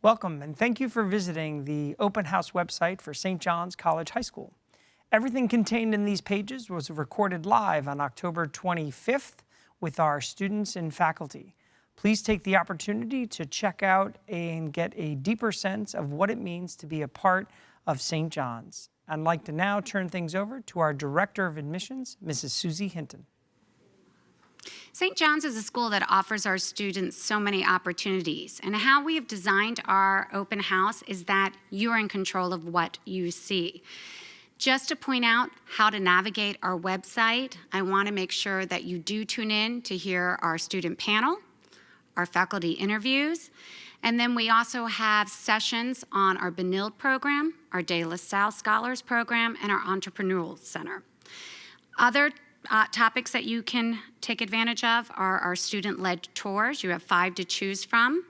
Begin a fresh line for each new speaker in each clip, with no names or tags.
Welcome, and thank you for visiting the open house website for St. John's College High School. Everything contained in these pages was recorded live on October 25th with our students and faculty. Please take the opportunity to check out and get a deeper sense of what it means to be a part of St. John's. I'd like to now turn things over to our Director of Admissions, Mrs. Susie Hinton.
St. John's is a school that offers our students so many opportunities, and how we have designed our open house is that you're in control of what you see. Just to point out how to navigate our website, I want to make sure that you do tune in to hear our student panel, our faculty interviews, and then we also have sessions on our Benilde program, our De La Salle Scholars program, and our Entrepreneurial Center. Other topics that you can take advantage of are our student-led tours. You have 5 to choose from.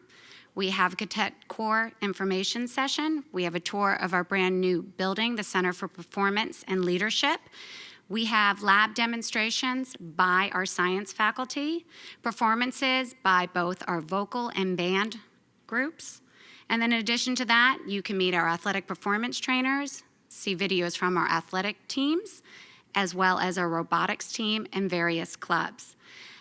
We have a Cadet Corps information session. We have a tour of our brand new building, the Center for Performance and Leadership. We have lab demonstrations by our science faculty, performances by both our vocal and band groups. And then in addition to that, you can meet our athletic performance trainers, see videos from our athletic teams, as well as our robotics team and various clubs.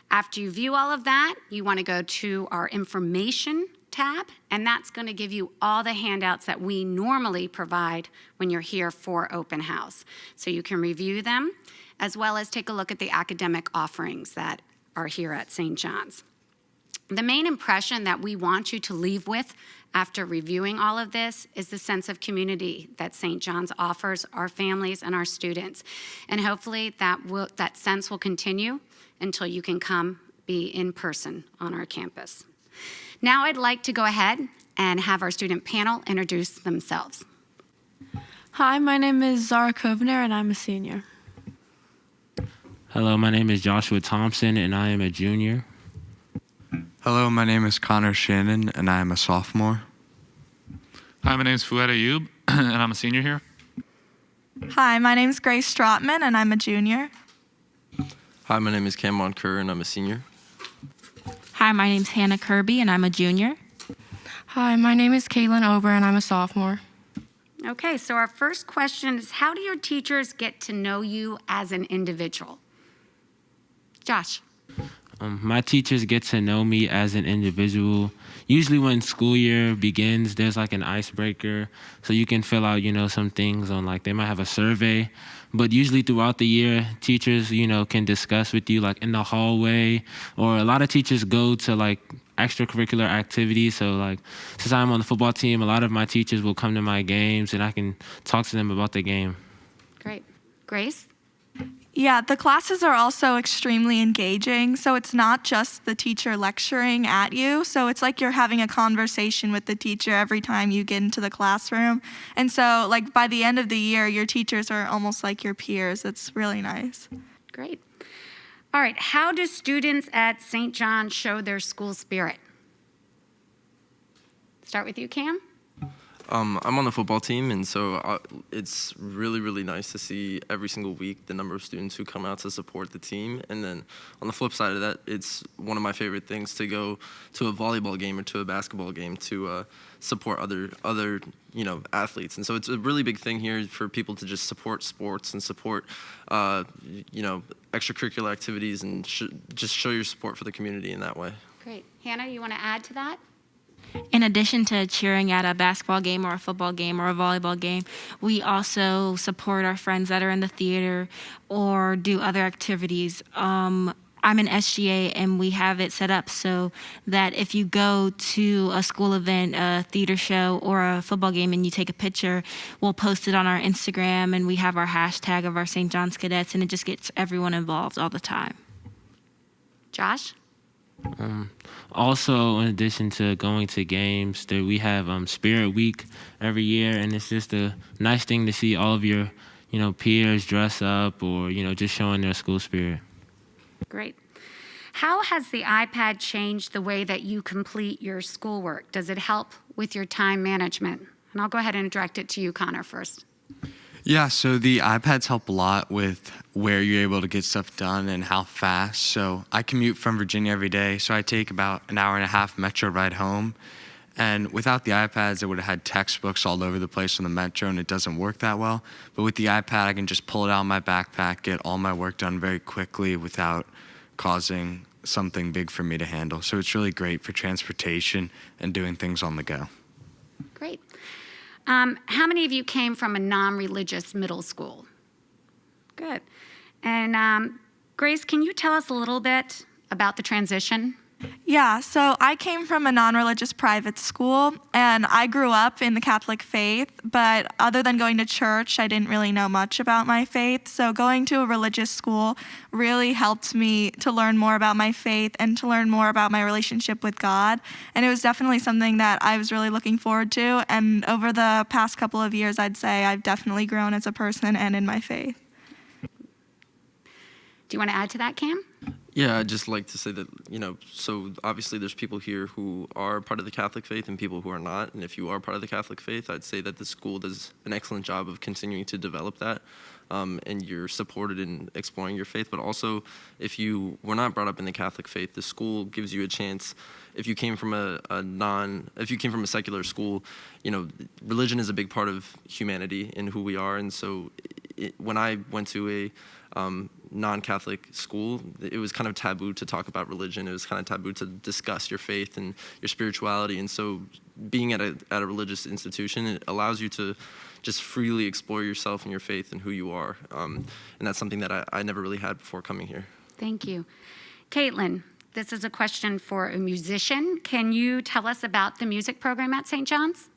After you view all of that, you want to go to our information tab, and that's going to give you all the handouts that we normally provide when you're here for open house. So you can review them, as well as take a look at the academic offerings that are here at St. John's. The main impression that we want you to leave with after reviewing all of this is the sense of community that St. John's offers our families and our students. And hopefully that sense will continue until you can come be in person on our campus. Now I'd like to go ahead and have our student panel introduce themselves.
Hi, my name is Zara Kovner and I'm a senior.
Hello, my name is Joshua Thompson and I am a junior.
Hello, my name is Connor Shannon, and I am a sophomore.
Hi, my name is Fouad Ayoub, and I'm a senior here.
Hi, my name is Grace Strotman, and I'm a junior.
Hi, my name is Cameron Kerr, and I'm a senior.
Hi, my name's Hannah Kirby, and I'm a junior.
Hi, my name is Caitlin Ober, and I'm a sophomore.
Okay, so our first question is, how do your teachers get to know you as an individual? Josh.
My teachers get to know me as an individual. Usually when school year begins, there's like an icebreaker. So you can fill out, some things on they might have a survey. But usually throughout the year, teachers, can discuss with you in the hallway. Or a lot of teachers go to extracurricular activities. So since I'm on the football team, a lot of my teachers will come to my games and I can talk to them about the game.
Great. Grace?
Yeah, the classes are also extremely engaging, so it's not just the teacher lecturing at you, so it's like you're having a conversation with the teacher every time you get into the classroom. And so by the end of the year, your teachers are almost like your peers. It's really nice.
Great. All right, how do students at St. John show their school spirit? Start with you, Cam.
I'm on the football team, and so it's really, really nice to see every single week the number of students who come out to support the team. And then on the flip side of that, it's one of my favorite things to go to a volleyball game or to a basketball game to support other athletes. And so it's a really big thing here for people to just support sports and support extracurricular activities and just show your support for the community in that way.
Great. Hannah, you want to add to that?
In addition to cheering at a basketball game or a football game or a volleyball game, we also support our friends that are in the theater or do other activities. I'm in SGA, and we have it set up so that if you go to a school event, a theater show, or a football game and you take a picture, we'll post it on our Instagram, and we have our hashtag of our St. John's Cadets, and it just gets everyone involved all the time.
Josh?
Also, in addition to going to games, we have Spirit Week every year, and it's just a nice thing to see all of your, peers dress up or, just showing their school spirit.
Great. How has the iPad changed the way that you complete your schoolwork? Does it help with your time management? And I'll go ahead and direct it to you, Connor, first.
Yeah, so the iPads help a lot with where you're able to get stuff done and how fast. So I commute from Virginia every day, so I take about an hour and a half metro ride home. And without the iPads, I would have had textbooks all over the place on the Metro, and it doesn't work that well. But with the iPad, I can just pull it out of my backpack, get all my work done very quickly without causing something big for me to handle. So it's really great for transportation and doing things on the go.
Great. How many of you came from a non-religious middle school? Good. And Grace, can you tell us a little bit about the transition?
Yeah, so I came from a non-religious private school, and I grew up in the Catholic faith, but other than going to church, I didn't really know much about my faith. So going to a religious school really helped me to learn more about my faith and to learn more about my relationship with God. And it was definitely something that I was really looking forward to. And over the past couple of years, I'd say I've definitely grown as a person and in my faith.
Do you want to add to that, Cam?
Yeah, I'd just like to say that, so obviously there's people here who are part of the Catholic faith and people who are not. And if you are part of the Catholic faith, I'd say that the school does an excellent job of continuing to develop that. And you're supported in exploring your faith. But also, if you were not brought up in the Catholic faith, the school gives you a chance. If you came from if you came from a secular school, religion is a big part of humanity and who we are. And so when I went to a non-Catholic school, it was kind of taboo to talk about religion. It was kind of taboo to discuss your faith and your spirituality. And so being at a religious institution, it allows you to just freely explore yourself and your faith and who you are. And that's something that I never really had before coming here.
Thank you. Caitlin, this is a question for a musician. Can you tell us about the music program at St. John's?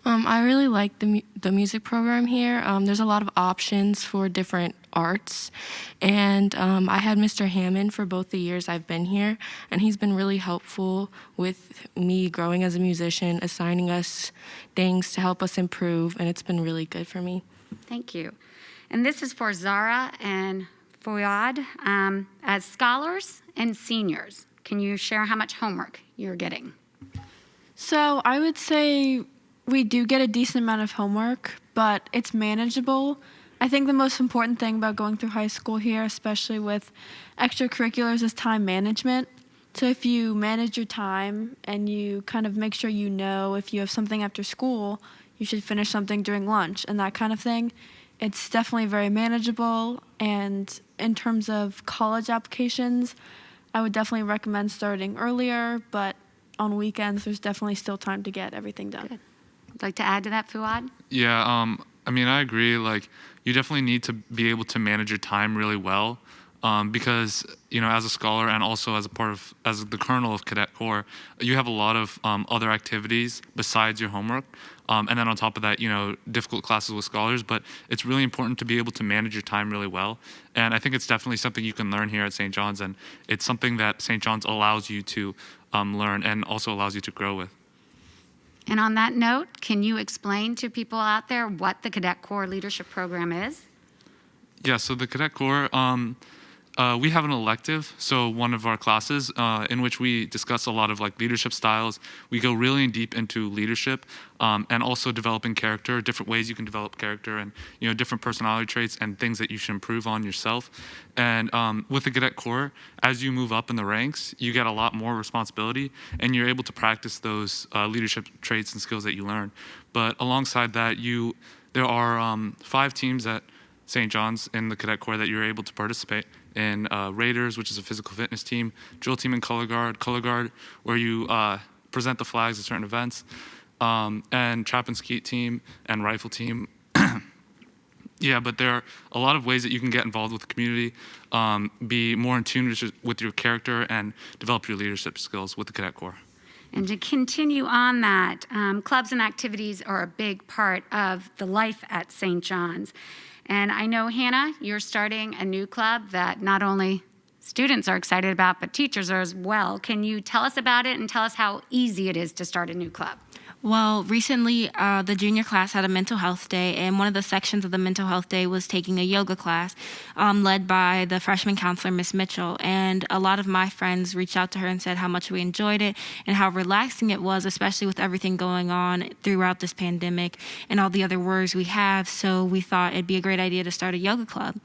I really like the music program here. There's a lot of options for different arts, and I had Mr. Hammond for both the years I've been here, and he's been really helpful with me growing as a musician, assigning us things to help us improve, and it's been really good for me.
Thank you. And this is for Zara and Fouad. As scholars and seniors, can you share how much homework you're getting?
So I would say we do get a decent amount of homework, but it's manageable. I think the most important thing about going through high school here, especially with extracurriculars, is time management. So if you manage your time and you kind of make sure if you have something after school, you should finish something during lunch and that kind of thing, it's definitely very manageable. And in terms of college applications, I would definitely recommend starting earlier, but on weekends, there's definitely still time to get everything done.
Good. Would like to add to that, Fouad?
Yeah, I agree. You definitely need to be able to manage your time really well, because as a scholar and also as the colonel of Cadet Corps, you have a lot of other activities besides your homework, and then on top of that, difficult classes with scholars. But it's really important to be able to manage your time really well, and I think it's definitely something you can learn here at St. John's, and it's something that St. John's allows you to learn and also allows you to grow with.
And on that note, can you explain to people out there what the Cadet Corps Leadership Program is?
Yeah, so the Cadet Corps, we have an elective, so one of our classes in which we discuss a lot of leadership styles. We go really deep into leadership and also developing character, different ways you can develop character and different personality traits and things that you should improve on yourself. And with the Cadet Corps, as you move up in the ranks, you get a lot more responsibility and you're able to practice those leadership traits and skills that you learn. But alongside that, there are 5 teams at St. John's in the Cadet Corps that you're able to participate in. Raiders, which is a physical fitness team, drill team and color guard, where you present the flags at certain events, and trap and skeet team and rifle team. Yeah, but there are a lot of ways that you can get involved with the community, be more in tune with your character, and develop your leadership skills with the Cadet Corps.
And to continue on that, clubs and activities are a big part of the life at St. John's. And I know, Hannah, you're starting a new club that not only students are excited about, but teachers are as well. Can you tell us about it and tell us how easy it is to start a new club?
Well, recently, the junior class had a mental health day, and one of the sections of the mental health day was taking a yoga class led by the freshman counselor, Miss Mitchell. And a lot of my friends reached out to her and said how much we enjoyed it and how relaxing it was, especially with everything going on throughout this pandemic and all the other worries we have. So we thought it'd be a great idea to start a yoga club.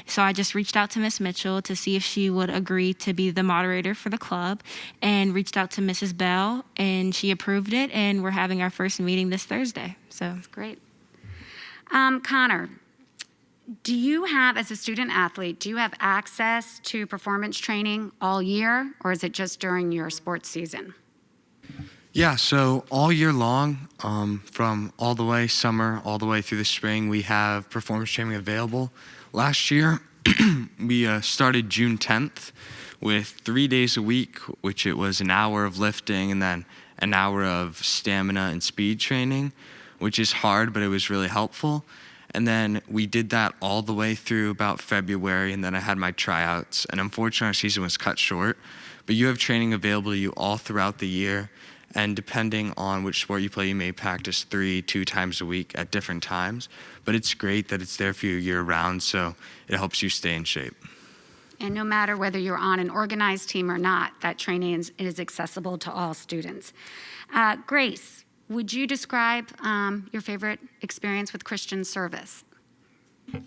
So I just reached out to Miss Mitchell to see if she would agree to be the moderator for the club, and reached out to Mrs. Bell, and she approved it, and we're having our first meeting this Thursday. So
That's great. Connor, do you have, as a student athlete, do you have access to performance training all year, or is it just during your sports season?
Yeah, so all year long, from all the way summer, all the way through the spring, we have performance training available. Last year, we started June 10th with 3 days a week, which it was an hour of lifting and then an hour of stamina and speed training, which is hard, but it was really helpful. And then we did that all the way through about February, and then I had my tryouts. And unfortunately, our season was cut short. But you have training available to you all throughout the year. And depending on which sport you play, you may practice 2 times a week at different times. But it's great that it's there for you year round, so it helps you stay in shape.
And no matter whether you're on an organized team or not, that training is accessible to all students. Grace, would you describe your favorite experience with Christian service?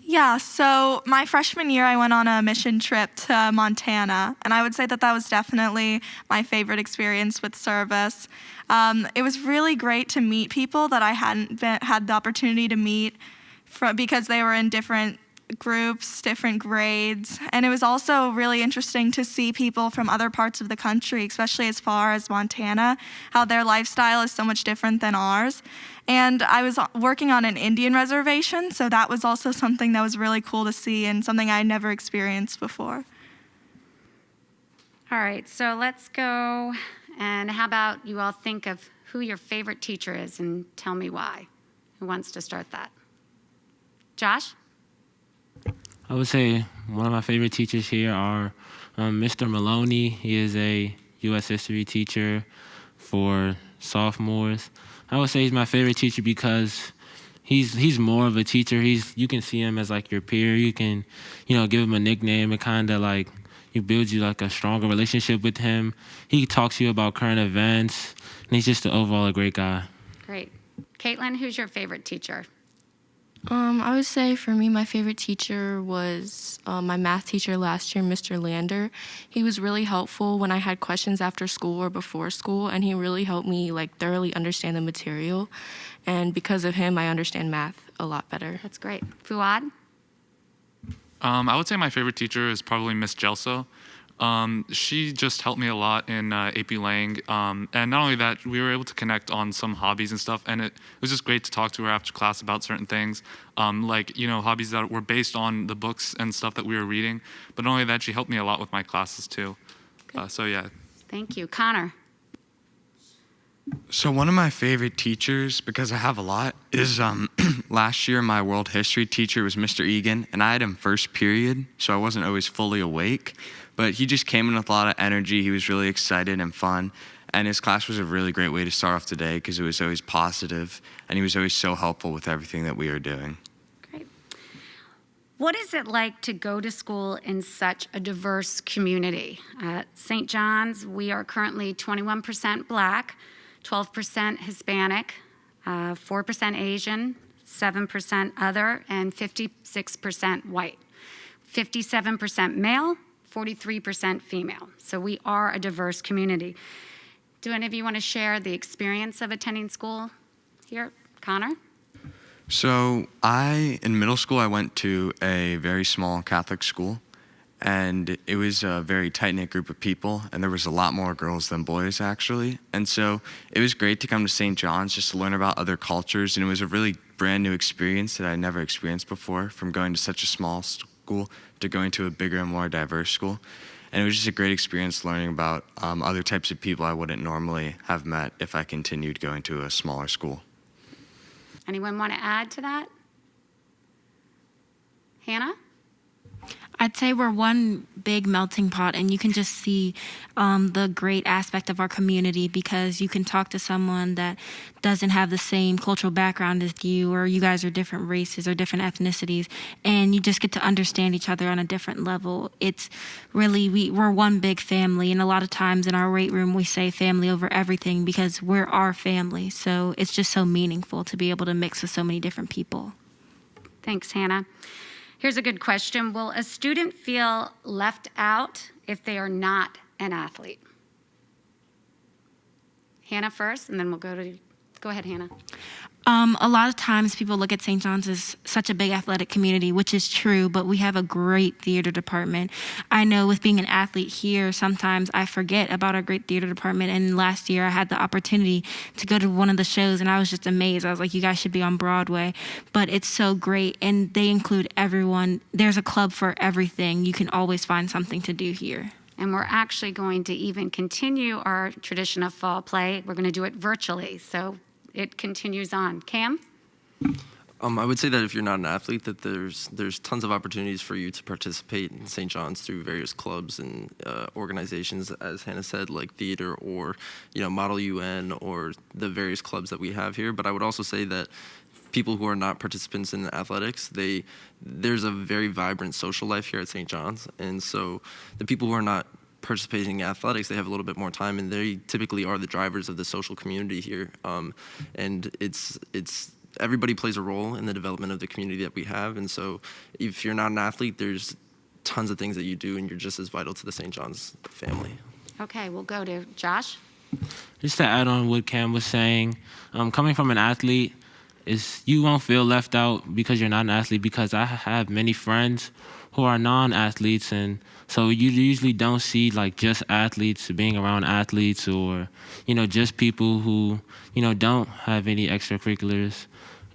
Yeah, so my freshman year, I went on a mission trip to Montana, and I would say that that was definitely my favorite experience with service. It was really great to meet people that I hadn't had the opportunity to meet because they were in different groups, different grades, and it was also really interesting to see people from other parts of the country, especially as far as Montana, how their lifestyle is so much different than ours. And I was working on an Indian reservation, so that was also something that was really cool to see and something I never experienced before.
All right, so let's go, and how about you all think of who your favorite teacher is and tell me why. Who wants to start that? Josh?
I would say one of my favorite teachers here are Mr. Maloney. He is a U.S. history teacher for sophomores. I would say he's my favorite teacher because he's more of a teacher. You can see him as like your peer. You can, give him a nickname. It kind of like it builds you like a stronger relationship with him. He talks to you about current events, and he's just overall a great guy.
Great. Caitlin, who's your favorite teacher?
I would say for me, my favorite teacher was my math teacher last year, Mr. Lander. He was really helpful when I had questions after school or before school, and he really helped me thoroughly understand the material. And because of him, I understand math a lot better.
That's great. Fuad?
I would say my favorite teacher is probably Miss Gelso. She just helped me a lot in AP Lang. And not only that, we were able to connect on some hobbies and stuff. And it was just great to talk to her after class about certain things, hobbies that were based on the books and stuff that we were reading. But not only that, she helped me a lot with my classes too. So yeah.
Thank you. Connor?
So one of my favorite teachers, because I have a lot, is last year my world history teacher was Mr. Egan, and I had him first period, so I wasn't always fully awake. But he just came in with a lot of energy. He was really excited and fun. And his class was a really great way to start off the day because it was always positive, and he was always so helpful with everything that we were doing.
Great. What is it like to go to school in such a diverse community? At St. John's, we are currently 21% Black, 12% Hispanic, 4% Asian, 7% other, and 56% white. 57% male, 43% female. So we are a diverse community. Do any of you want to share the experience of attending school here? Connor?
So in middle school, I went to a very small Catholic school, and it was a very tight-knit group of people, and there was a lot more girls than boys, actually. And so it was great to come to St. John's just to learn about other cultures, and it was a really brand new experience that I never experienced before, from going to such a small school to going to a bigger and more diverse school. And it was just a great experience learning about other types of people I wouldn't normally have met if I continued going to a smaller school.
Anyone want to add to that? Hannah?
I'd say we're one big melting pot, and you can just see the great aspect of our community because you can talk to someone that doesn't have the same cultural background as you, or you guys are different races or different ethnicities, and you just get to understand each other on a different level. It's really, we're one big family, and a lot of times in our weight room we say family over everything because we're our family. So it's just so meaningful to be able to mix with so many different people.
Thanks, Hannah. Here's a good question. Will a student feel left out if they are not an athlete? Hannah first, and then we'll go ahead, Hannah.
A lot of times people look at St. John's as such a big athletic community, which is true, but we have a great theater department. I know with being an athlete here, sometimes I forget about our great theater department, and last year I had the opportunity to go to one of the shows, and I was just amazed. I was like, you guys should be on Broadway, but it's so great, and they include everyone. There's a club for everything. You can always find something to do here.
And we're actually going to even continue our tradition of fall play. We're going to do it virtually, so it continues on. Cam?
I would say that if you're not an athlete, that there's tons of opportunities for you to participate in St. John's through various clubs and organizations, as Hannah said, like theater or Model UN or the various clubs that we have here. But I would also say that people who are not participants in athletics, there's a very vibrant social life here at St. John's, and so the people who are not participating in athletics, they have a little bit more time, and they typically are the drivers of the social community here. And it's everybody plays a role in the development of the community that we have. And so if you're not an athlete, there's tons of things that you do, and you're just as vital to the St. John's family.
Okay, we'll go to Josh.
Just to add on what Cam was saying, coming from an athlete, you won't feel left out because you're not an athlete, because I have many friends who are non-athletes, and so you usually don't see like just athletes being around athletes, or just people who don't have any extracurriculars,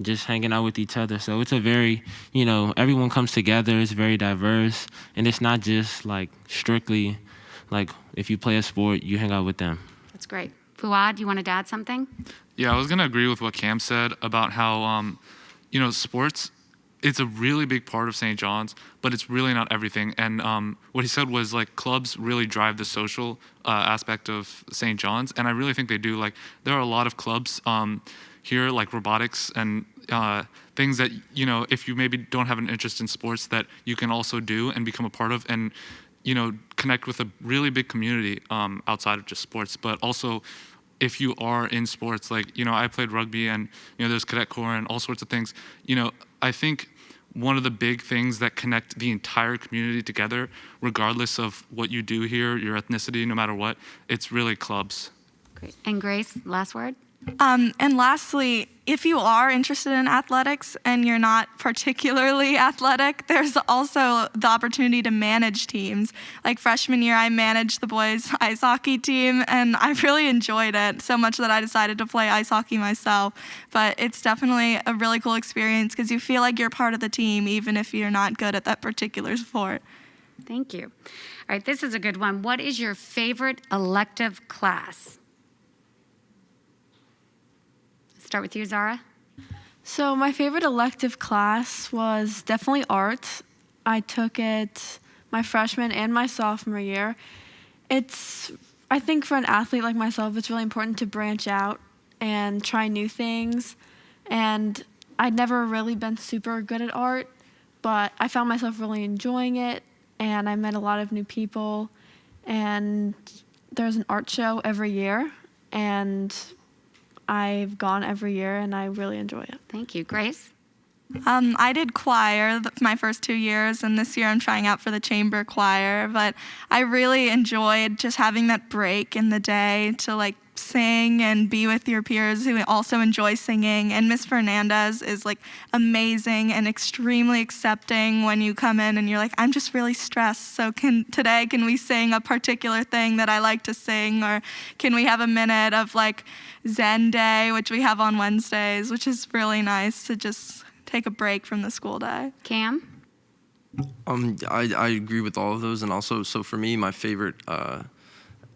just hanging out with each other. So it's a very everyone comes together. It's very diverse, and it's not just like strictly like if you play a sport, you hang out with them.
That's great. Fuad, you wanted to add something?
Yeah, I was going to agree with what Cam said about how, sports, it's a really big part of St. John's, but it's really not everything. And what he said was, like, clubs really drive the social aspect of St. John's, and I really think they do. Like, there are a lot of clubs here, like robotics and things that, if you maybe don't have an interest in sports, that you can also do and become a part of, and, connect with a really big community outside of just sports. But also, if you are in sports, like, I played rugby, and, there's Cadet Corps and all sorts of things. I think one of the big things that connect the entire community together, regardless of what you do here, your ethnicity, no matter what, it's really clubs.
Great. And Grace, last word?
And lastly, if you are interested in athletics and you're not particularly athletic, there's also the opportunity to manage teams. Like freshman year, I managed the boys' ice hockey team, and I really enjoyed it so much that I decided to play ice hockey myself. But it's definitely a really cool experience because you feel like you're part of the team, even if you're not good at that particular sport.
Thank you. All right, this is a good one. What is your favorite elective class? Start with you, Zara.
So my favorite elective class was definitely art. I took it my freshman and my sophomore year. I think for an athlete like myself, it's really important to branch out and try new things. And I'd never really been super good at art, but I found myself really enjoying it, and I met a lot of new people. And there's an art show every year, and I've gone every year, and I really enjoy it.
Thank you. Grace?
I did choir my first 2 years, and this year I'm trying out for the chamber choir, but I really enjoyed just having that break in the day to sing and be with your peers who also enjoy singing. And Miss Fernandez is amazing and extremely accepting when you come in and you're like, I'm just really stressed, so can we sing a particular thing that I like to sing, or can we have a minute of Zen Day, which we have on Wednesdays, which is really nice to just take a break from the school day.
Cam?
I agree with all of those, and also, so for me, my favorite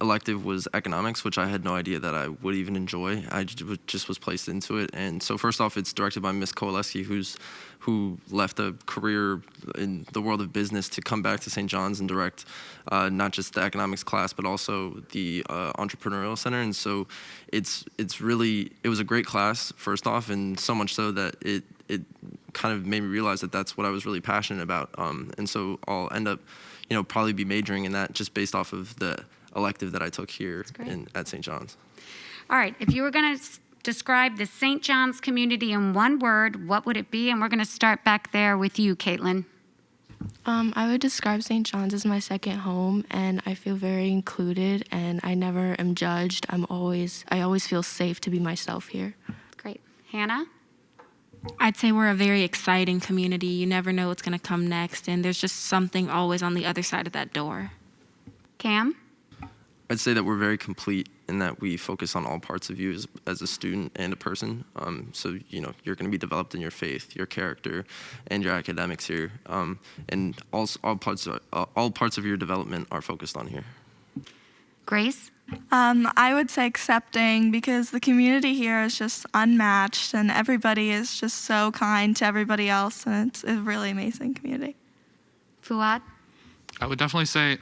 elective was economics, which I had no idea that I would even enjoy. I just was placed into it. And so first off, it's directed by Miss Kowaleski, who left a career in the world of business to come back to St. John's and direct not just the economics class, but also the entrepreneurial center. And so it was a great class, first off, and so much so that it kind of made me realize that that's what I was really passionate about. And so I'll end up, probably be majoring in that just based off of the elective that I took here at St. John's.
All right, if you were going to describe the St. John's community in one word, what would it be? And we're going to start back there with you, Caitlin.
I would describe St. John's as my second home, and I feel very included, and I never am judged. I always feel safe to be myself here.
Great. Hannah?
I'd say we're a very exciting community. You never know what's going to come next, and there's just something always on the other side of that door.
Cam?
I'd say that we're very complete in that we focus on all parts of you as a student and a person. So, you're going to be developed in your faith, your character, and your academics here. And all parts of your development are focused on here.
Grace?
I would say accepting, because the community here is just unmatched and everybody is just so kind to everybody else, and it's a really amazing community.
Fuad?
I would definitely say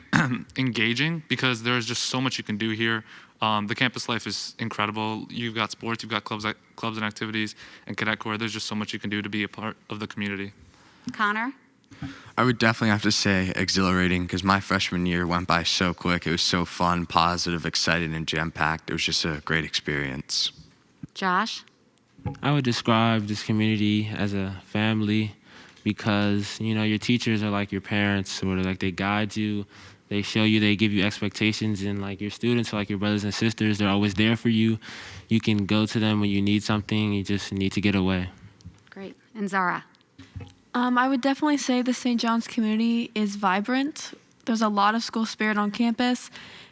engaging, because there's just so much you can do here. The campus life is incredible. You've got sports, you've got clubs and activities, and Cadet Corps. There's just so much you can do to be a part of the community.
Connor?
I would definitely have to say exhilarating, because my freshman year went by so quick. It was so fun, positive, exciting, and jam-packed. It was just a great experience.
Josh?
I would describe this community as a family, because your teachers are like your parents, sort of like they guide you, they show you, they give you expectations, and like your students are like your brothers and sisters. They're always there for you. You can go to them when you need something. You just need to get away.
Great. And Zara?
I would definitely say the St. John's community is vibrant. There's a lot of school spirit on campus,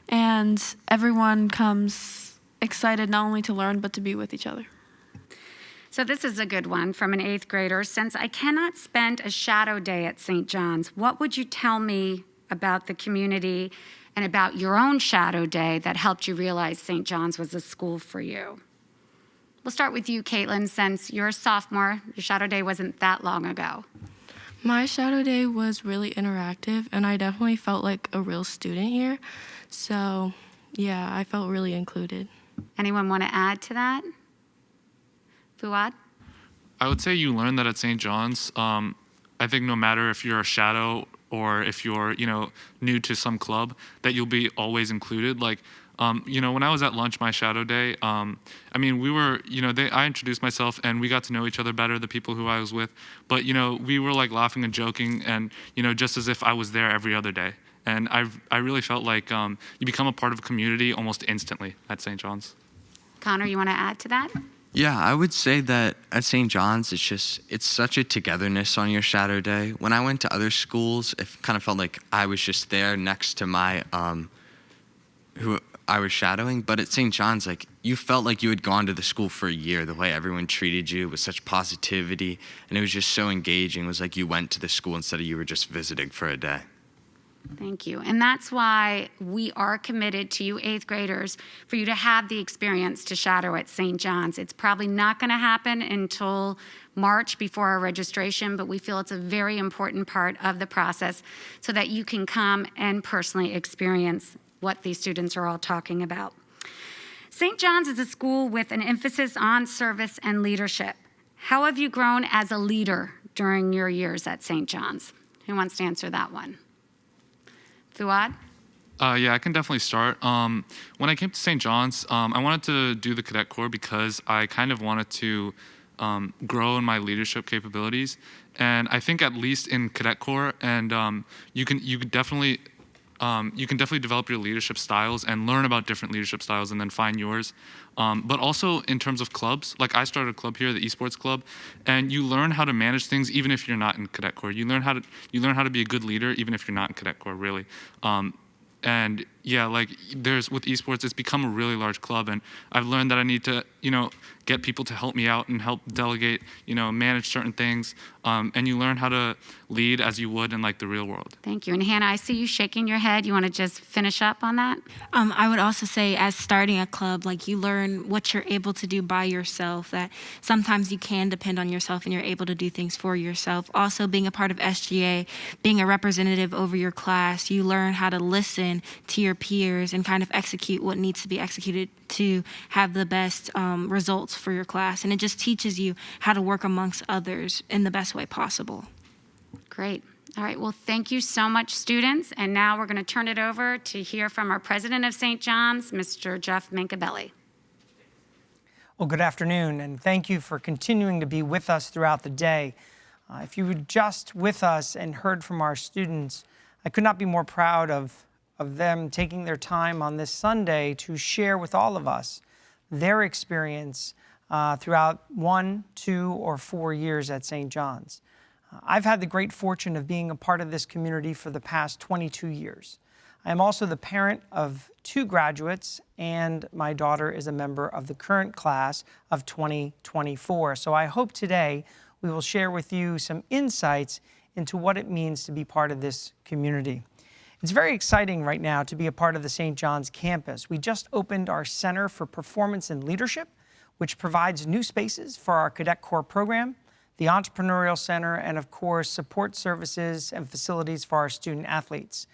and everyone comes excited not only to learn, but to be with each other.
So this is a good one from an 8th grader. Since I cannot spend a shadow day at St. John's, what would you tell me about the community and about your own shadow day that helped you realize St. John's was a school for you? We'll start with you, Caitlin, since you're a sophomore. Your shadow day wasn't that long ago.
My shadow day was really interactive, and I definitely felt like a real student here. So, yeah, I felt really included.
Anyone want to add to that? Fuad?
I would say you learn that at St. John's. I think no matter if you're a shadow or if you're, new to some club, that you'll be always included. Like, when I was at lunch my shadow day, we were, I introduced myself and we got to know each other better, the people who I was with. But, we were like laughing and joking and, just as if I was there every other day. And I really felt like you become a part of a community almost instantly at St. John's.
Connor, you want to add to that?
Yeah, I would say that at St. John's, it's such a togetherness on your shadow day. When I went to other schools, it kind of felt like I was just there next to my, who I was shadowing. But at St. John's, like, you felt like you had gone to the school for a year, the way everyone treated you with such positivity. And it was just so engaging. It was like you went to the school instead of you were just visiting for a day.
Thank you. And that's why we are committed to you 8th graders for you to have the experience to shadow at St. John's. It's probably not going to happen until March before our registration, but we feel it's a very important part of the process so that you can come and personally experience what these students are all talking about. St. John's is a school with an emphasis on service and leadership. How have you grown as a leader during your years at St. John's? Who wants to answer that one? Fuad?
Yeah, I can definitely start. When I came to St. John's, I wanted to do the Cadet Corps because I kind of wanted to grow in my leadership capabilities. And I think at least in Cadet Corps, and you can definitely develop your leadership styles and learn about different leadership styles and then find yours. But also in terms of clubs, like I started a club here, the esports club, and you learn how to manage things even if you're not in Cadet Corps. You learn how to be a good leader even if you're not in Cadet Corps, really. And yeah, like there's with esports, it's become a really large club, and I've learned that I need to, get people to help me out and help delegate, manage certain things, and you learn how to lead as you would in like the real world.
Thank you. And Hannah, I see you shaking your head. You want to just finish up on that?
I would also say, as starting a club, like you learn what you're able to do by yourself, that sometimes you can depend on yourself and you're able to do things for yourself. Also, being a part of SGA, being a representative over your class, you learn how to listen to your peers and kind of execute what needs to be executed to have the best results for your class. And it just teaches you how to work amongst others in the best way possible.
Great. All right. Well, thank you so much, students. And now we're going to turn it over to hear from our president of St. John's, Mr. Jeff Mancabelli.
Well, good afternoon, and thank you for continuing to be with us throughout the day. If you were just with us and heard from our students, I could not be more proud of them taking their time on this Sunday to share with all of us their experience throughout 1, 2, or 4 years at St. John's. I've had the great fortune of being a part of this community for the past 22 years. I am also the parent of 2 graduates, and my daughter is a member of the current class of 2024. So I hope today we will share with you some insights into what it means to be part of this community. It's very exciting right now to be a part of the St. John's campus. We just opened our Center for Performance and Leadership, which provides new spaces for our Cadet Corps program, the Entrepreneurial Center, and of course, support services and facilities for our student athletes.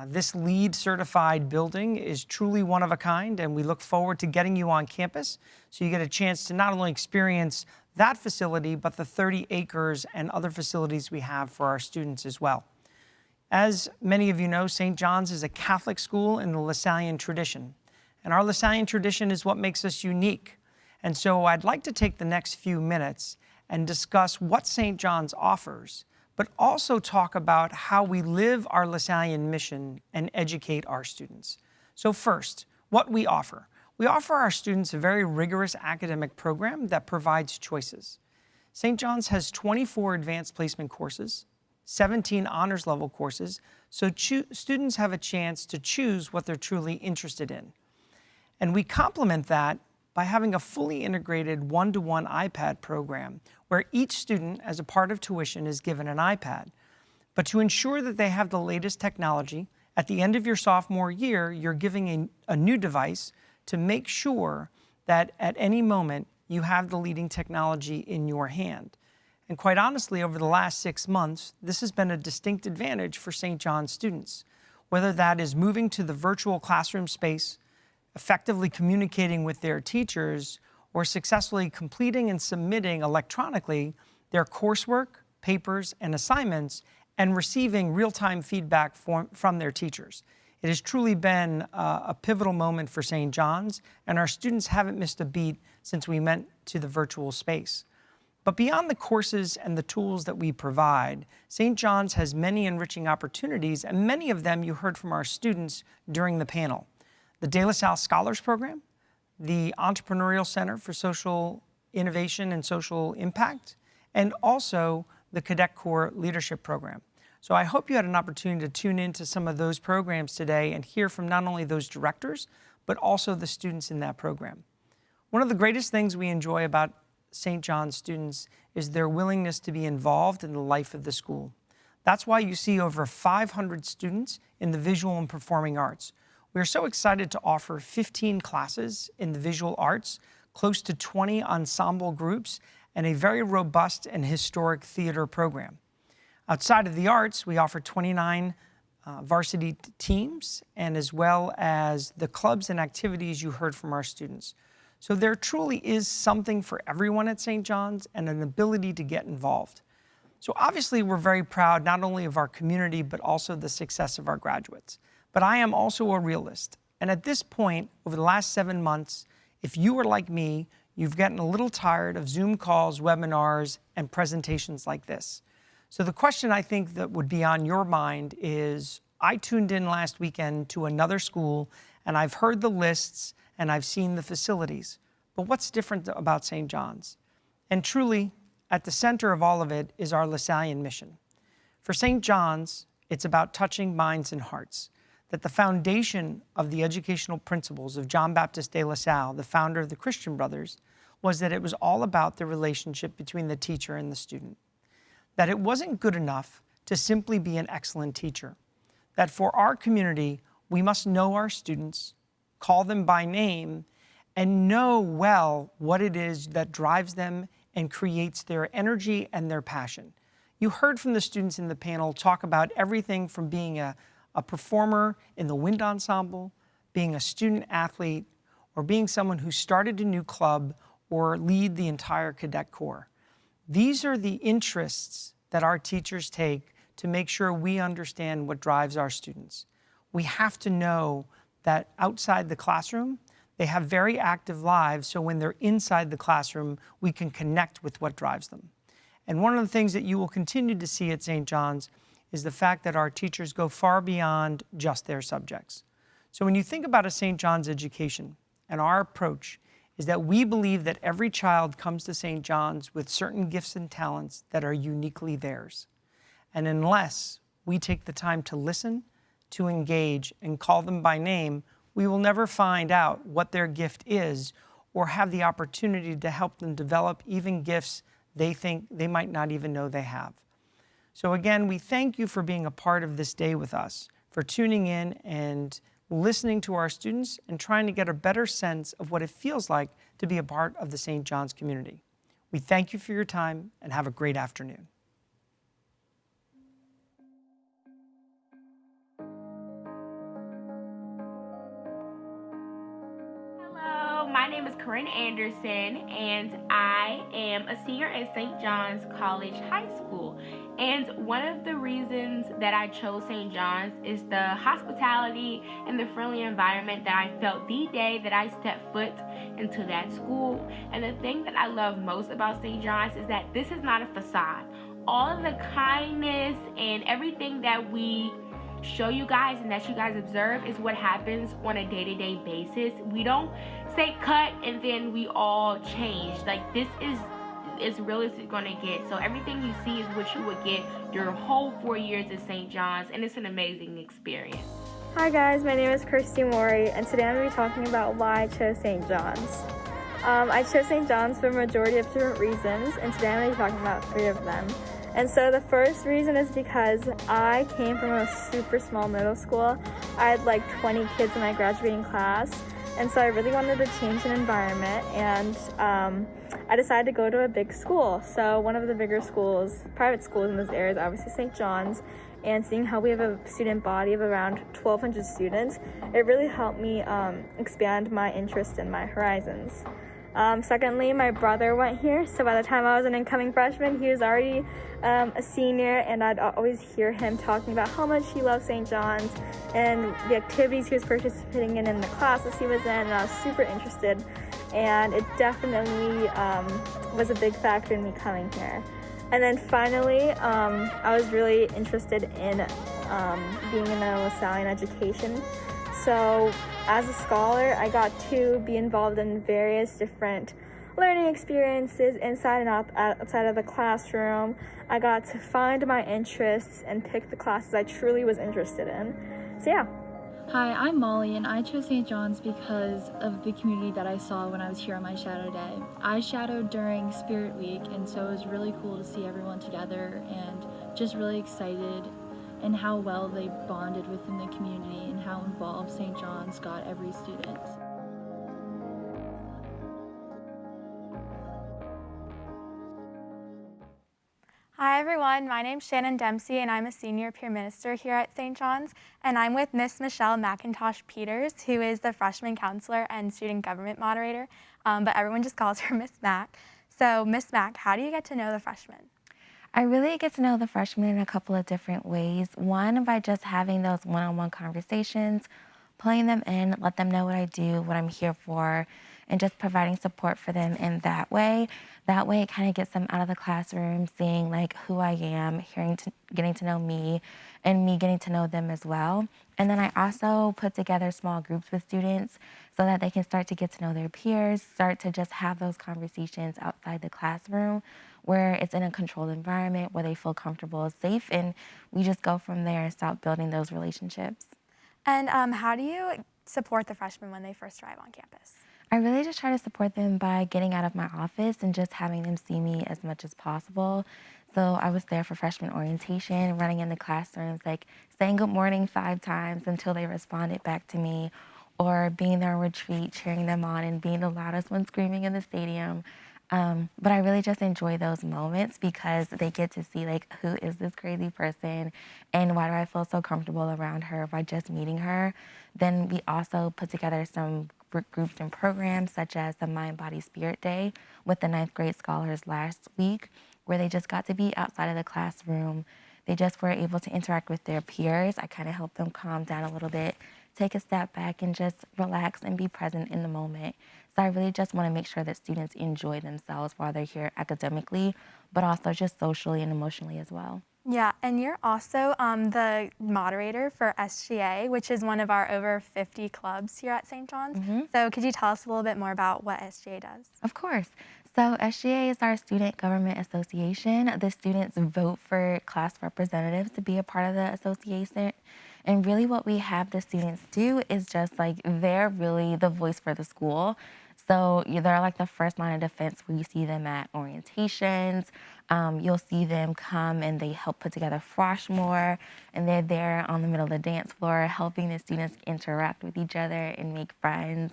This LEED certified building is truly one of a kind, and we look forward to getting you on campus so you get a chance to not only experience that facility, but the 30 acres and other facilities we have for our students as well. As many of you know, St. John's is a Catholic school in the Lasallian tradition, and our Lasallian tradition is what makes us unique. And so I'd like to take the next few minutes and discuss what St. John's offers, but also talk about how we live our Lasallian mission and educate our students. So first, what we offer. We offer our students a very rigorous academic program that provides choices. St. John's has 24 advanced placement courses, 17 honors level courses, so students have a chance to choose what they're truly interested in. And we complement that by having a fully integrated one-to-one iPad program where each student, as a part of tuition, is given an iPad. But to ensure that they have the latest technology, at the end of your sophomore year, you're giving a new device to make sure that at any moment you have the leading technology in your hand. And quite honestly, over the last 6 months, this has been a distinct advantage for St. John's students, whether that is moving to the virtual classroom space, effectively communicating with their teachers, or successfully completing and submitting electronically their coursework, papers, and assignments, and receiving real-time feedback from their teachers. It has truly been a pivotal moment for St. John's, and our students haven't missed a beat since we went to the virtual space. But beyond the courses and the tools that we provide, St. John's has many enriching opportunities, and many of them you heard from our students during the panel. The De La Salle Scholars Program, the Entrepreneurial Center for Social Innovation and Social Impact, and also the Cadet Corps Leadership Program. So I hope you had an opportunity to tune into some of those programs today and hear from not only those directors, but also the students in that program. One of the greatest things we enjoy about St. John's students is their willingness to be involved in the life of the school. That's why you see over 500 students in the visual and performing arts. We are so excited to offer 15 classes in the visual arts, close to 20 ensemble groups, and a very robust and historic theater program. Outside of the arts, we offer 29 varsity teams, and as well as the clubs and activities you heard from our students. So there truly is something for everyone at St. John's and an ability to get involved. So obviously we're very proud not only of our community, but also the success of our graduates. But I am also a realist. And at this point, over the last 7 months, if you are like me, you've gotten a little tired of Zoom calls, webinars, and presentations like this. So the question I think that would be on your mind is, I tuned in last weekend to another school, and I've heard the lists, and I've seen the facilities. But what's different about St. John's? And truly, at the center of all of it is our Lasallian mission. For St. John's, it's about touching minds and hearts. that the foundation of the educational principles of John Baptist de La Salle, the founder of the Christian Brothers, was that it was all about the relationship between the teacher and the student. That it wasn't good enough to simply be an excellent teacher. That for our community, we must know our students, call them by name, and know well what it is that drives them and creates their energy and their passion. You heard from the students in the panel talk about everything from being a performer in the wind ensemble, being a student athlete, or being someone who started a new club or lead the entire cadet corps. These are the interests that our teachers take to make sure we understand what drives our students. We have to know that outside the classroom, they have very active lives, so when they're inside the classroom, we can connect with what drives them. And one of the things that you will continue to see at St. John's is the fact that our teachers go far beyond just their subjects. So when you think about a St. John's education, and our approach is that we believe that every child comes to St. John's with certain gifts and talents that are uniquely theirs. And unless we take the time to listen, to engage, and call them by name, we will never find out what their gift is or have the opportunity to help them develop even gifts they think they might not even know they have. So again, we thank you for being a part of this day with us, for tuning in and listening to our students and trying to get a better sense of what it feels like to be a part of the St. John's community. We thank you for your time and have a great afternoon.
My name is Corinne Anderson, and I am a senior at St. John's College High School. And one of the reasons that I chose St. John's is the hospitality and the friendly environment that I felt the day that I stepped foot into that school. And the thing that I love most about St. John's is that this is not a facade. All of the kindness and everything that we show you guys and that you guys observe is what happens on a day-to-day basis. We don't say cut and then we all change. Like, this is as real as it's gonna get. So everything you see is what you would get your whole 4 years at St. John's, and it's an amazing experience.
Hi guys, my name is Kirsty Mori, and today I'm going to be talking about why I chose St. John's. I chose St. John's for a majority of different reasons, and today I'm going to be talking about 3 of them. And so the first reason is because I came from a super small middle school. I had like 20 kids in my graduating class, and so I really wanted to change an environment, and I decided to go to a big school. So one of the bigger schools, private schools in this area is obviously St. John's, and seeing how we have a student body of around 1,200 students, it really helped me expand my interest and my horizons. Secondly, my brother went here, so by the time I was an incoming freshman, he was already a senior, and I'd always hear him talking about how much he loved St. John's and the activities he was participating in the classes he was in, and I was super interested, and it definitely was a big factor in me coming here. And then finally, I was really interested in being in a LaSallian education. So as a scholar, I got to be involved in various different learning experiences inside and outside of the classroom. I got to find my interests and pick the classes I truly was interested in. So yeah.
Hi, I'm Molly, and I chose St. John's because of the community that I saw when I was here on my shadow day. I shadowed during Spirit Week, and so it was really cool to see everyone together and just really excited and how well they bonded within the community and how involved St. John's got every student.
Hi everyone, my name's Shannon Dempsey, and I'm a senior peer minister here at St. John's, and I'm with Miss Michelle McIntosh Peters, who is the freshman counselor and student government moderator, but everyone just calls her Miss Mac. So Miss Mac, how do you get to know the freshmen?
I really get to know the freshmen in a couple of different ways. One, by just having those one-on-one conversations, pulling them in, let them know what I do, what I'm here for, and just providing support for them in that way. That way it kind of gets them out of the classroom, seeing like who I am, getting to know me, and me getting to know them as well. And then I also put together small groups with students so that they can start to get to know their peers, start to just have those conversations outside the classroom where it's in a controlled environment, where they feel comfortable, safe, and we just go from there and start building those relationships.
And how do you support the freshmen when they first arrive on campus?
I really just try to support them by getting out of my office and just having them see me as much as possible. So I was there for freshman orientation, running in the classrooms, like saying good morning 5 times until they responded back to me, or being there on retreat, cheering them on and being the loudest one screaming in the stadium. But I really just enjoy those moments because they get to see like, who is this crazy person and why do I feel so comfortable around her by just meeting her. Then we also put together some groups and programs such as the Mind, Body, Spirit Day with the 9th grade scholars last week, where they just got to be outside of the classroom. They just were able to interact with their peers. I kind of helped them calm down a little bit, take a step back and just relax and be present in the moment. So I really just want to make sure that students enjoy themselves while they're here academically, but also just socially and emotionally as well.
Yeah, and you're also the moderator for SGA, which is one of our over 50 clubs here at St. John's. So could you tell us a little bit more about what SGA does?
Of course. So SGA is our Student Government Association. The students vote for class representatives to be a part of the association. And really what we have the students do is just like, they're really the voice for the school. So they're like the first line of defense where you see them at orientations. You'll see them come and they help put together Freshmore, and they're there on the middle of the dance floor helping the students interact with each other and make friends.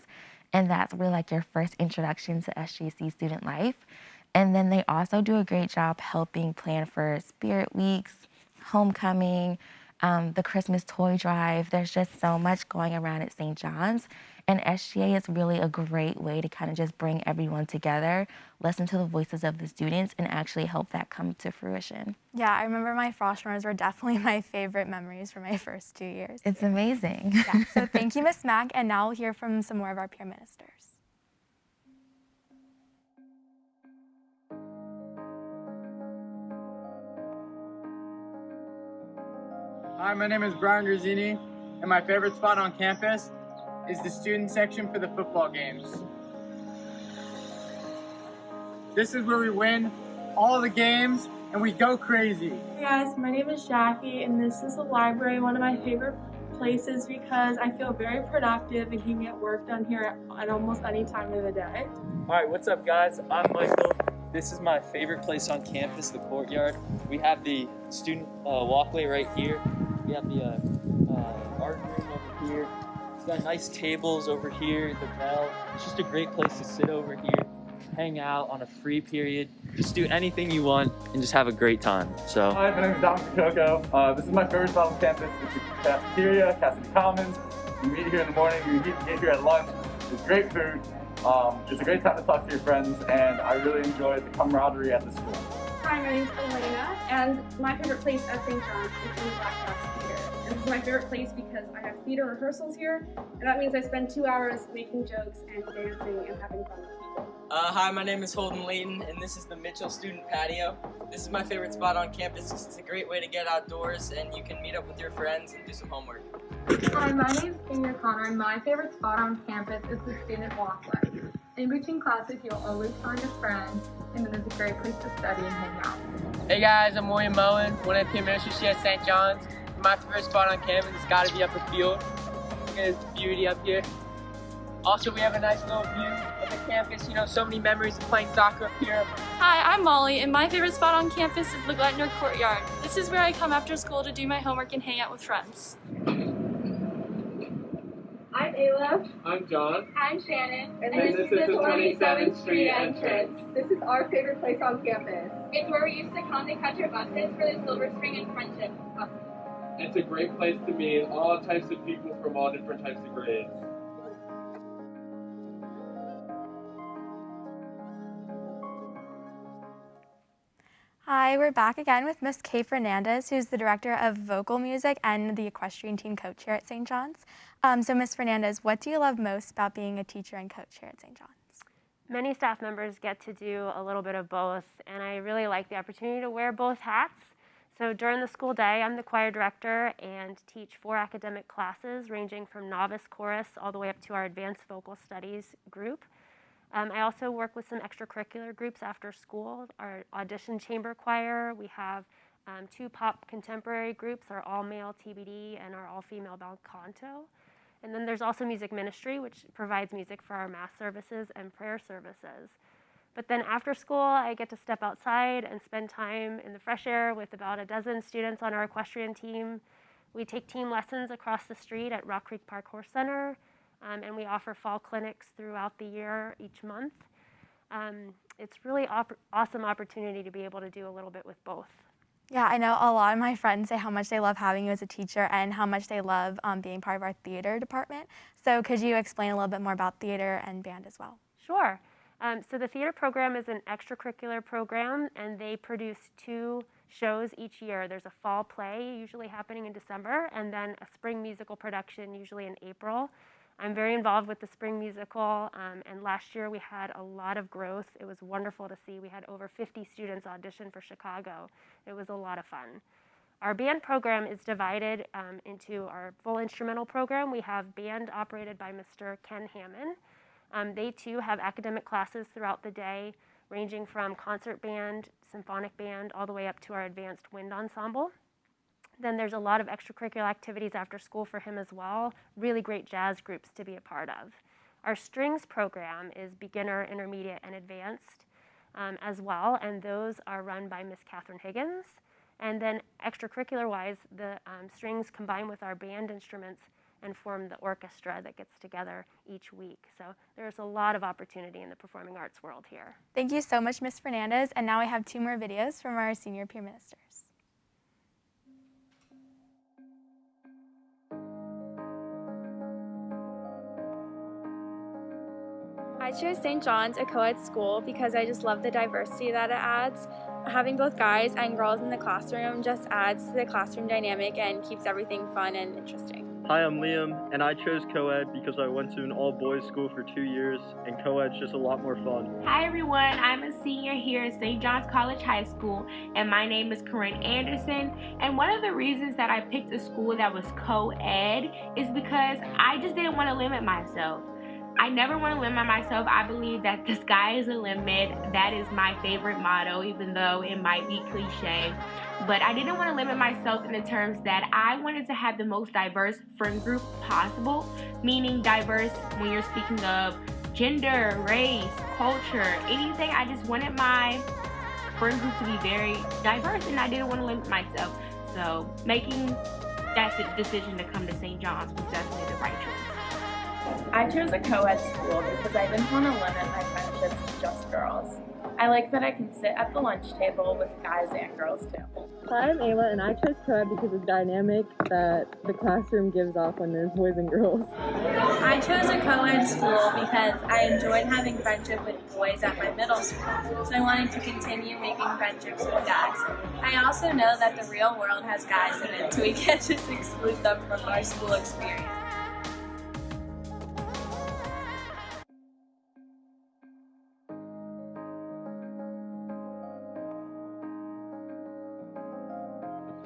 And that's really like your first introduction to SJC student life. And then they also do a great job helping plan for Spirit Weeks, homecoming, the Christmas toy drive. There's just so much going around at St. John's. And SGA is really a great way to kind of just bring everyone together, listen to the voices of the students, and actually help that come to fruition.
Yeah, I remember my Freshmores were definitely my favorite memories for my first 2 years.
It's amazing.
Yeah, so thank you, Ms. Mack, and now we'll hear from some more of our peer ministers.
Hi, my name is Brian Grazzini, and my favorite spot on campus is the student section for the football games. This is where we win all the games and we go crazy.
Hey guys, my name is Jackie, and this is the library, one of my favorite places because I feel very productive and can get work done here at almost any time of the day.
Alright, what's up guys? I'm Michael. This is my favorite place on campus, the courtyard. We have the student walkway right here. We have the art room over here. It's got nice tables over here, the bell. It's just a great place to sit over here, hang out on a free period, just do anything you want and just have a great time. So.
Hi, my name is Dominic Coco. This is my favorite spot on campus. It's the cafeteria, Cassidy Commons. You meet here in the morning, you get here at lunch. It's great food. It's a great time to talk to your friends, and I really enjoy the camaraderie at the school.
Hi, my name is Elena, and my favorite place at St. John's is in Black Box Theater. And this is my favorite place because I have theater rehearsals here, and that means I spend 2 hours making jokes and dancing and having fun with people.
Hi, my name is Holden Layton, and this is the Mitchell Student Patio. This is my favorite spot on campus because it's a great way to get outdoors, and you can meet up with your friends and do some homework.
Hi, my name is Kenya Connor, and my favorite spot on campus is the student walkway. In between classes, you'll always find a friend, and it is a great place to study and hang out.
Hey guys, I'm William Moen, one of the peer ministers here at St. John's. My favorite spot on campus has got to be up the field. Look at this beauty up here. Also, we have a nice little view of the campus. You know, so many memories of playing soccer up here.
Hi, I'm Molly, and my favorite spot on campus is the Glettner Courtyard. This is where I come after school to do my homework and hang out with friends.
I'm Ayla.
I'm John.
I'm Shannon.
And this is the 27th Street entrance.
This is our favorite place on campus. It's where we used to come to catch our buses for the Silver Spring and Friendship buses.
It's a great place to meet all types of people from all different types of grades.
Hi, we're back again with Miss Kay Fernandez, who's the Director of Vocal Music and the Equestrian Team Coach here at St. John's. So Miss Fernandez, what do you love most about being a teacher and coach here at St. John's?
Many staff members get to do a little bit of both, and I really like the opportunity to wear both hats. So during the school day, I'm the choir director and teach 4 academic classes ranging from novice chorus all the way up to our advanced vocal studies group. I also work with some extracurricular groups after school, our audition chamber choir. We have 2 pop contemporary groups, our all-male TBD and our all-female bel canto. And then there's also music ministry, which provides music for our mass services and prayer services. But then after school, I get to step outside and spend time in the fresh air with about a dozen students on our equestrian team. We take team lessons across the street at Rock Creek Park Horse Center, and we offer fall clinics throughout the year each month. It's really awesome opportunity to be able to do a little bit with both.
Yeah, I know a lot of my friends say how much they love having you as a teacher and how much they love being part of our theater department. So could you explain a little bit more about theater and band as well?
Sure. So the theater program is an extracurricular program, and they produce 2 shows each year. There's a fall play, usually happening in December, and then a spring musical production, usually in April. I'm very involved with the spring musical, and last year we had a lot of growth. It was wonderful to see. We had over 50 students audition for Chicago. It was a lot of fun. Our band program is divided into our full instrumental program. We have band operated by Mr. Ken Hammond. They too have academic classes throughout the day, ranging from concert band, symphonic band, all the way up to our advanced wind ensemble. Then there's a lot of extracurricular activities after school for him as well, really great jazz groups to be a part of. Our strings program is beginner, intermediate, and advanced as well, and those are run by Miss Catherine Higgins. And then extracurricular-wise, the strings combine with our band instruments and form the orchestra that gets together each week. So there's a lot of opportunity in the performing arts world here.
Thank you so much, Ms. Fernandez. And now I have 2 more videos from our senior peer ministers.
I chose St. John's, a co-ed school, because I just love the diversity that it adds. Having both guys and girls in the classroom just adds to the classroom dynamic and keeps everything fun and interesting.
Hi, I'm Liam, and I chose co-ed because I went to an all-boys school for 2 years, and co-ed's just a lot more fun.
Hi everyone, I'm a senior here at St. John's College High School, and my name is Corinne Anderson. And one of the reasons that I picked a school that was co-ed is because I just didn't want to limit myself. I never want to limit myself. I believe that the sky is the limit. That is my favorite motto, even though it might be cliche. But I didn't want to limit myself in the terms that I wanted to have the most diverse friend group possible, meaning diverse when you're speaking of gender, race, culture, anything. I just wanted my friend group to be very diverse, and I didn't want to limit myself. So making that decision to come to St. John's was definitely the right choice.
I chose a co-ed school because I didn't want to limit my friendships to just girls. I like that I can sit at the lunch table with guys and girls too.
Hi, I'm Ayla, and I chose co-ed because of the dynamic that the classroom gives off when there's boys and girls.
I chose a co-ed school because I enjoyed having friendship with boys at my middle school, so I wanted to continue making friendships with guys. I also know that the real world has guys in it, so we can't just exclude them from our school experience.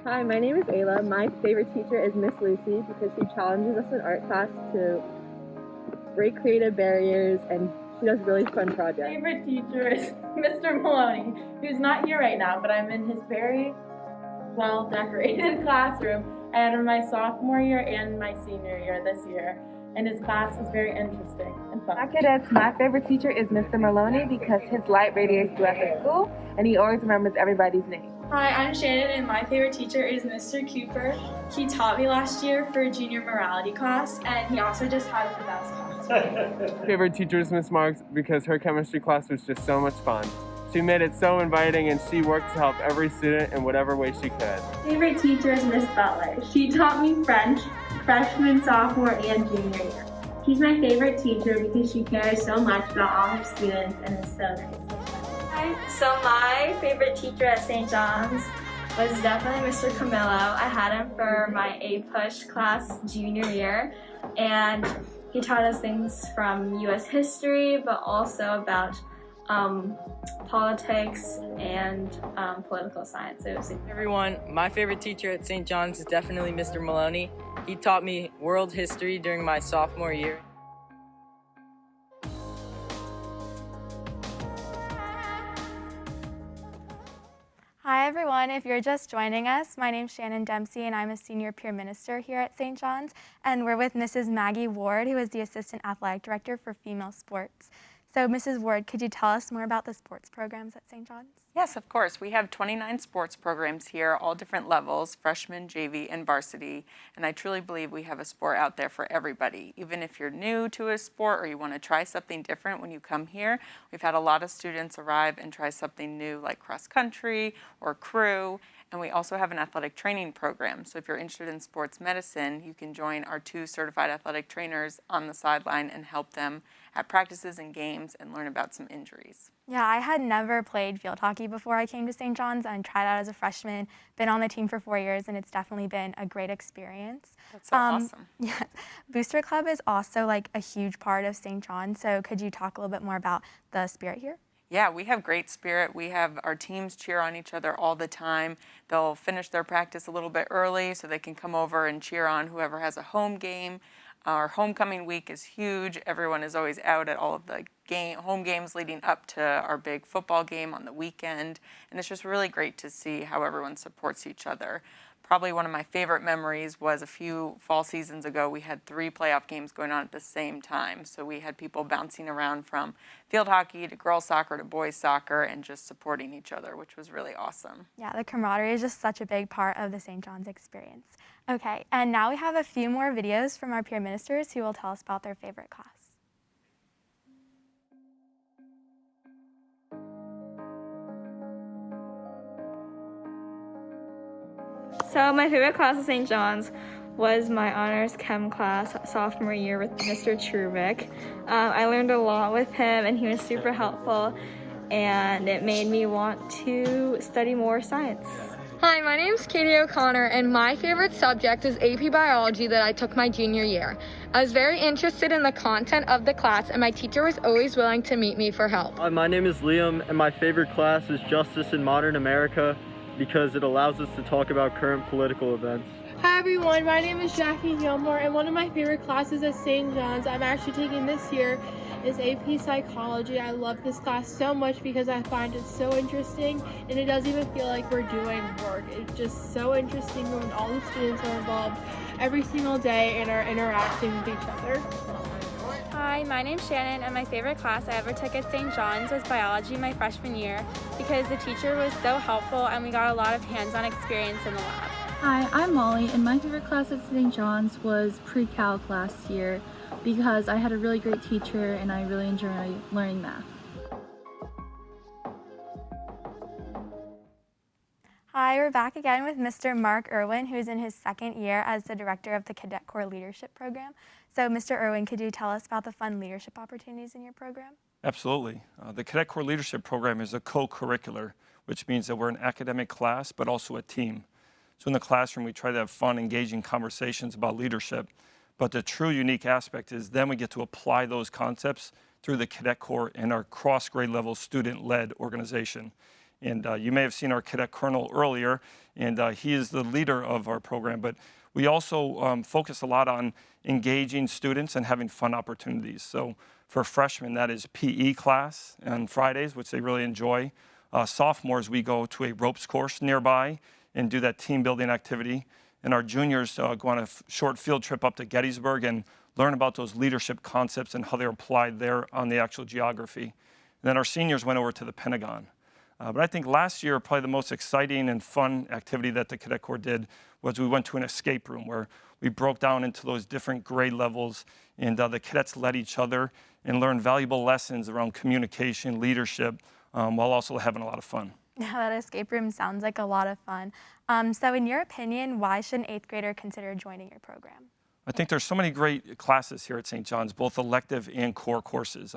Hi, my name is Ayla. My favorite teacher is Miss Lucy because she challenges us in art class to break creative barriers, and she does really fun projects.
My favorite teacher is Mr. Maloney, who's not here right now, but I'm in his very well-decorated classroom. I had him in my sophomore year and my senior year this year, and his class was very interesting and fun.
At Cadets, my favorite teacher is Mr. Maloney because his light radiates throughout the school, and he always remembers everybody's name.
Hi, I'm Shannon, and my favorite teacher is Mr. Cooper. He taught me last year for junior morality class, and he also just had the best class.
Favorite teacher is Miss Marks because her chemistry class was just so much fun. She made it so inviting, and she worked to help every student in whatever way she could.
Favorite teacher is Miss Butler. She taught me French freshman, sophomore, and junior year. She's my favorite teacher because she cares so much about all her students and is so nice.
Hi, so my favorite teacher at St. John's was definitely Mr. Camillo. I had him for my A-Push class junior year, and he taught us things from U.S. history, but also about politics and political science. Hey
everyone, my favorite teacher at St. John's is definitely Mr. Maloney. He taught me world history during my sophomore year.
Hi everyone, if you're just joining us, my name's Shannon Dempsey and I'm a senior peer minister here at St. John's, and we're with Mrs. Maggie Ward, who is the Assistant Athletic Director for Female Sports. So Mrs. Ward, could you tell us more about the sports programs at St. John's?
Yes, of course. We have 29 sports programs here, all different levels, freshman, JV, and varsity. And I truly believe we have a sport out there for everybody. Even if you're new to a sport or you want to try something different when you come here, we've had a lot of students arrive and try something new like cross country or crew. And we also have an athletic training program. So if you're interested in sports medicine, you can join our 2 certified athletic trainers on the sideline and help them at practices and games and learn about some injuries.
Yeah, I had never played field hockey before I came to St. John's and tried out as a freshman, been on the team for 4 years, and it's definitely been a great experience.
That's so awesome.
Yeah, Booster Club is also like a huge part of St. John's, so could you talk a little bit more about the spirit here?
Yeah, we have great spirit. We have our teams cheer on each other all the time. They'll finish their practice a little bit early so they can come over and cheer on whoever has a home game. Our homecoming week is huge. Everyone is always out at all of the home games leading up to our big football game on the weekend. And it's just really great to see how everyone supports each other. Probably one of my favorite memories was a few fall seasons ago, we had 3 playoff games going on at the same time. So we had people bouncing around from field hockey to girls soccer to boys soccer and just supporting each other, which was really awesome.
Yeah, the camaraderie is just such a big part of the St. John's experience. Okay, and now we have a few more videos from our peer ministers who will tell us about their favorite class.
So my favorite class at St. John's was my honors chem class sophomore year with Mr. Trubick. I learned a lot with him and he was super helpful and it made me want to study more science.
Hi, my name is Katie O'Connor and my favorite subject is AP Biology that I took my junior year. I was very interested in the content of the class and my teacher was always willing to meet me for help.
Hi, my name is Liam and my favorite class is Justice in Modern America because it allows us to talk about current political events.
Hi everyone, my name is Jackie Gilmore and one of my favorite classes at St. John's I'm actually taking this year is AP Psychology. I love this class so much because I find it so interesting and it doesn't even feel like we're doing work. It's just so interesting when all the students are involved every single day and are interacting with each other.
Hi, my name's Shannon and my favorite class I ever took at St. John's was biology my freshman year because the teacher was so helpful and we got a lot of hands-on experience in the lab.
Hi, I'm Molly and my favorite class at St. John's was pre-cal last year because I had a really great teacher and I really enjoyed learning math.
Hi, we're back again with Mr. Mark Irwin, who's in his 2nd year as the director of the Cadet Corps Leadership Program. So, Mr. Irwin, could you tell us about the fun leadership opportunities in your program?
Absolutely. The Cadet Corps Leadership Program is a co-curricular, which means that we're an academic class, but also a team. So in the classroom, we try to have fun, engaging conversations about leadership. But the true unique aspect is then we get to apply those concepts through the Cadet Corps and our cross-grade level student-led organization. And you may have seen our Cadet Colonel earlier, and he is the leader of our program. But we also focus a lot on engaging students and having fun opportunities. So for freshmen, that is PE class on Fridays, which they really enjoy. Sophomores, we go to a ropes course nearby and do that team building activity. And our juniors go on a short field trip up to Gettysburg and learn about those leadership concepts and how they're applied there on the actual geography. And then our seniors went over to the Pentagon. But I think last year, probably the most exciting and fun activity that the Cadet Corps did was we went to an escape room where we broke down into those different grade levels and the cadets led each other and learned valuable lessons around communication, leadership, while also having a lot of fun.
Yeah, that escape room sounds like a lot of fun. So in your opinion, why should an 8th grader consider joining your program?
I think there's so many great classes here at St. John's, both elective and core courses.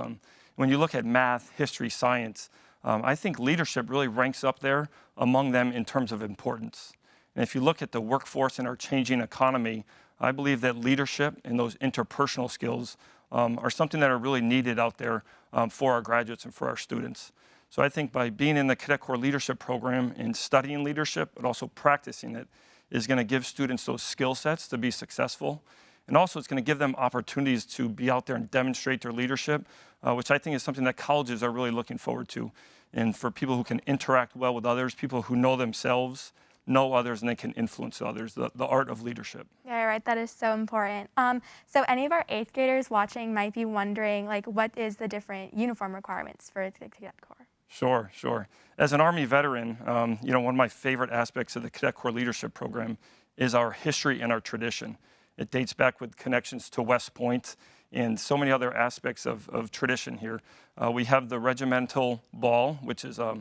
When you look at math, history, science, I think leadership really ranks up there among them in terms of importance. And if you look at the workforce in our changing economy, I believe that leadership and those interpersonal skills are something that are really needed out there for our graduates and for our students. So I think by being in the Cadet Corps Leadership Program and studying leadership, but also practicing it, is going to give students those skill sets to be successful. And also it's going to give them opportunities to be out there and demonstrate their leadership, which I think is something that colleges are really looking forward to. and for people who can interact well with others, people who know themselves, know others, and they can influence others, the art of leadership.
Yeah, right. That is so important. So any of our 8th graders watching might be wondering, like, what is the different uniform requirements for the Cadet Corps?
Sure. As an Army veteran, one of my favorite aspects of the Cadet Corps Leadership Program is our history and our tradition. It dates back with connections to West Point and so many other aspects of tradition here. We have the regimental ball, which is a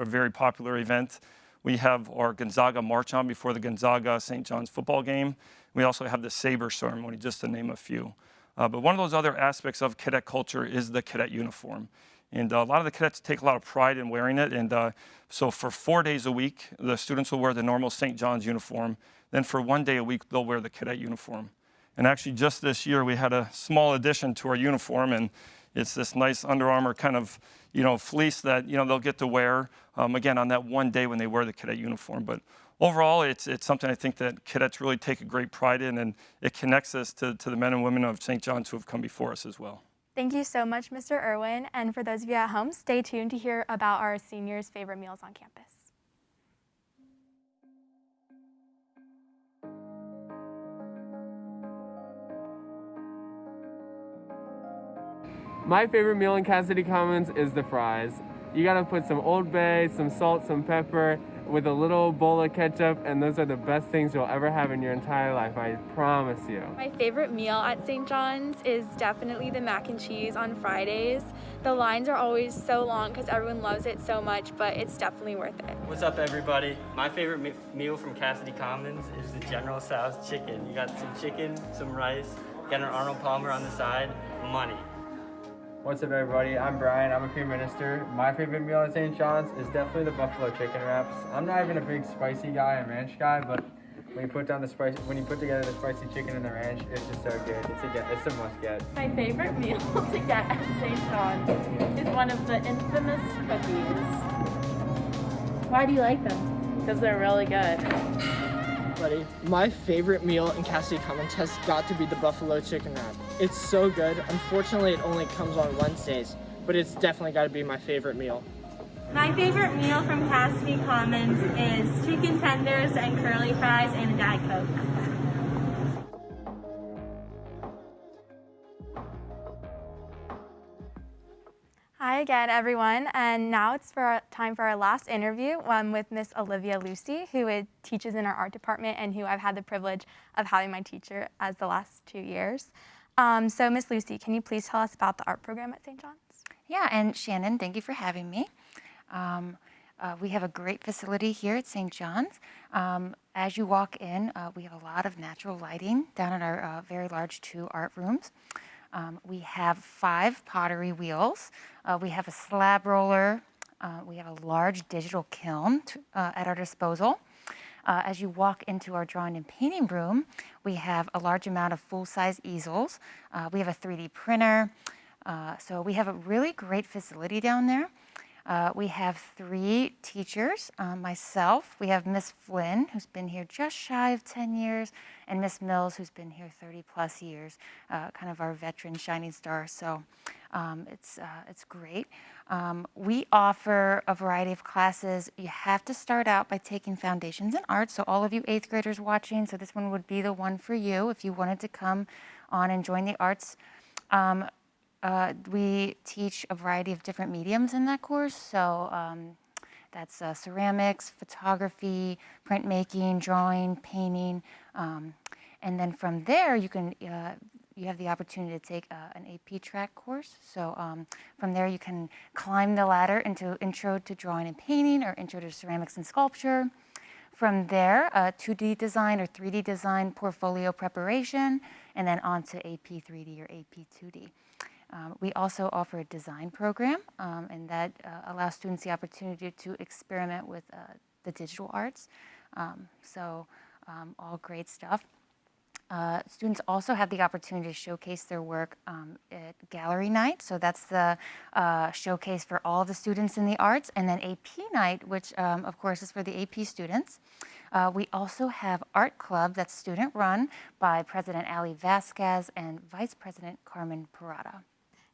very popular event. We have our Gonzaga March On before the Gonzaga-St. John's football game. We also have the saber ceremony, just to name a few. But one of those other aspects of cadet culture is the cadet uniform. And a lot of the cadets take a lot of pride in wearing it. And so for 4 days a week, the students will wear the normal St. John's uniform. Then for 1 day a week, they'll wear the cadet uniform. And actually just this year, we had a small addition to our uniform, and it's this nice Under Armour kind of, fleece that, they'll get to wear, again, on that 1 day when they wear the cadet uniform. But overall, it's something I think that cadets really take a great pride in, and it connects us to the men and women of St. John's who have come before us as well.
Thank you so much, Mr. Irwin. And for those of you at home, stay tuned to hear about our seniors' favorite meals on campus.
My favorite meal in Cassidy Commons is the fries. You gotta put some Old Bay, some salt, some pepper, with a little bowl of ketchup, and those are the best things you'll ever have in your entire life, I promise you.
My favorite meal at St. John's is definitely the mac and cheese on Fridays. The lines are always so long because everyone loves it so much, but it's definitely worth it.
What's up, everybody? My favorite meal from Cassidy Commons is the General Tso's chicken. You got some chicken, some rice, got an Arnold Palmer on the side, money.
What's up, everybody? I'm Brian. I'm a peer minister. My favorite meal at St. John's is definitely the buffalo chicken wraps. I'm not even a big spicy guy and ranch guy, but when you put together the spicy chicken and the ranch, it's just so good. It's a must get.
My favorite meal to get at St. John's is one of the infamous cookies.
Why do you like them?
Because they're really good.
My favorite meal in Cassidy Commons has got to be the buffalo chicken wrap. It's so good. Unfortunately, it only comes on Wednesdays, but it's definitely got to be my favorite meal.
My favorite meal from Cassidy Commons is chicken tenders and curly fries and a Diet Coke.
Hi again, everyone, and now it's time for our last interview with Miss Olivia Lucy, who teaches in our art department and who I've had the privilege of having my teacher as the last 2 years. So Miss Lucy, can you please tell us about the art program at St. John's?
Yeah, and Shannon, thank you for having me. We have a great facility here at St. John's. As you walk in, we have a lot of natural lighting down in our very large 2 art rooms. We have 5 pottery wheels. We have a slab roller. We have a large digital kiln at our disposal. As you walk into our drawing and painting room, we have a large amount of full-size easels. We have a 3D printer. So we have a really great facility down there. We have 3 teachers, myself, we have Miss Flynn, who's been here just shy of 10 years, and Miss Mills, who's been here 30 plus years, kind of our veteran shining star, so it's great. We offer a variety of classes. You have to start out by taking Foundations in Art, so all of you 8th graders watching, so this one would be the one for you if you wanted to come on and join the arts. We teach a variety of different mediums in that course, so that's ceramics, photography, printmaking, drawing, painting, and then from there you have the opportunity to take an AP track course. So from there you can climb the ladder into Intro to Drawing and Painting or Intro to Ceramics and Sculpture. From there, 2D design or 3D design portfolio preparation, and then on to AP 3D or AP 2D. We also offer a design program, and that allows students the opportunity to experiment with the digital arts. All great stuff. Students also have the opportunity to showcase their work at Gallery Night. So that's the showcase for all of the students in the arts. And then AP Night, which of course is for the AP students. We also have Art Club that's student run by President Ali Vasquez and Vice President Carmen Parada.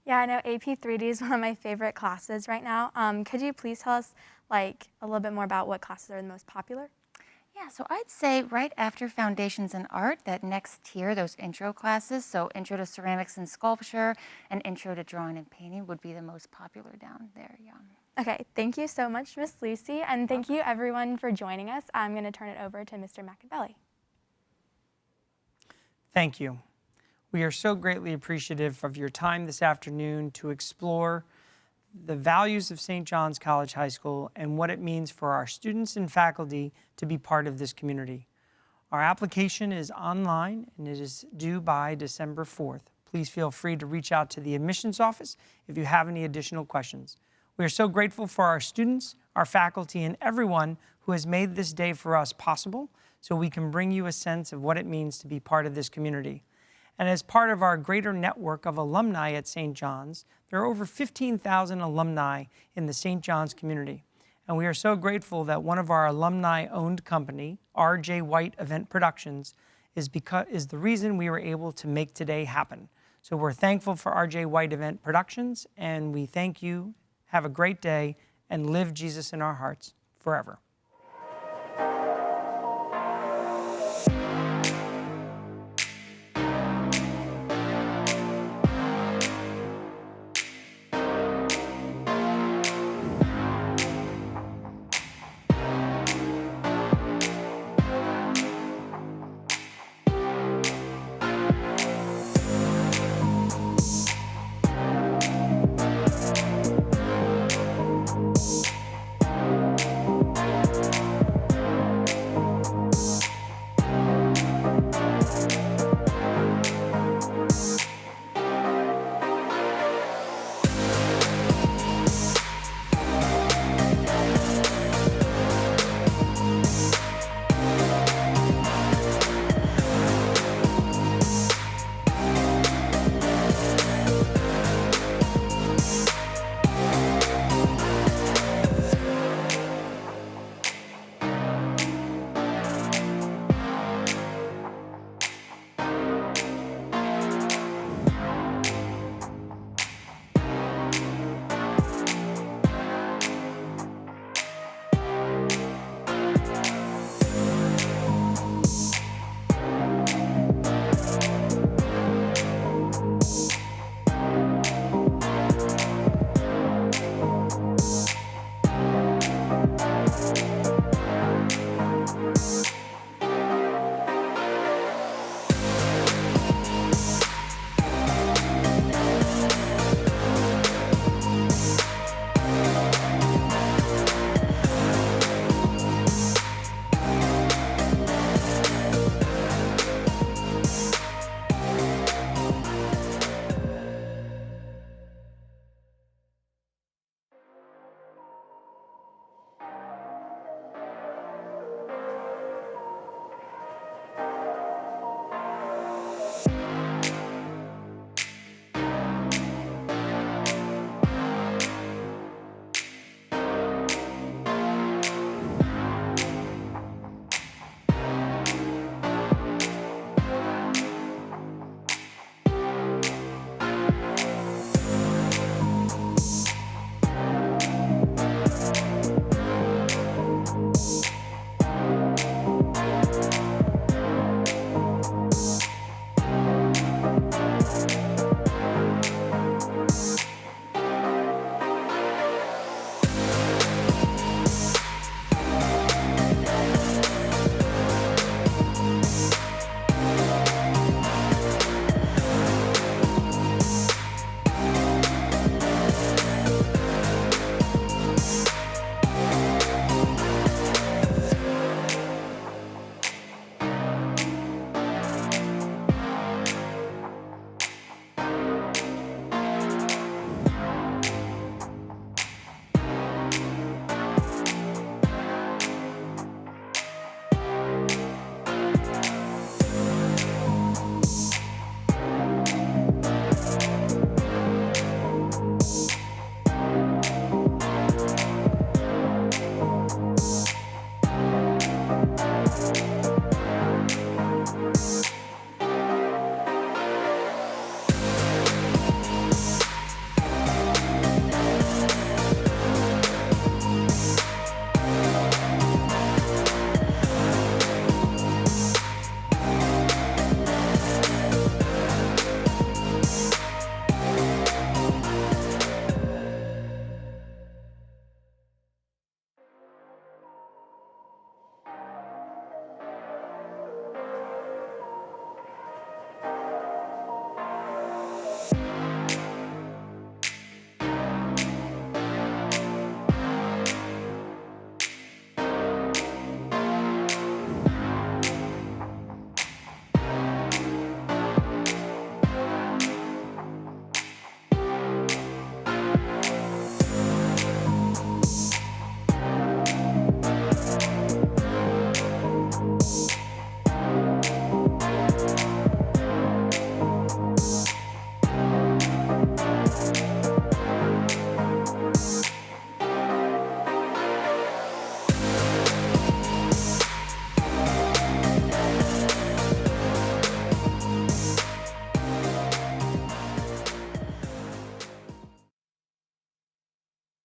Yeah, I know AP 3D is one of my favorite classes right now. Could you please tell us a little bit more about what classes are the most popular?
Yeah, so I'd say right after Foundations in Art, that next tier, those intro classes, so Intro to Ceramics and Sculpture and Intro to Drawing and Painting would be the most popular down there, yeah.
Okay, thank you so much, Miss Lucy, and thank you everyone for joining us. I'm going to turn it over to Mr. Machiavelli.
Thank you. We are so greatly appreciative of your time this afternoon to explore the values of St. John's College High School and what it means for our students and faculty to be part of this community. Our application is online and it is due by December 4th. Please feel free to reach out to the admissions office if you have any additional questions. We are so grateful for our students, our faculty, and everyone who has made this day for us possible so we can bring you a sense of what it means to be part of this community. And as part of our greater network of alumni at St. John's, there are over 15,000 alumni in the St. John's community. And we are so grateful that one of our alumni-owned company, R.J. White Event Productions, is the reason we were able to make today happen. So we're thankful for R.J. White Event Productions, and we thank you. Have a great day, and live Jesus in our hearts forever.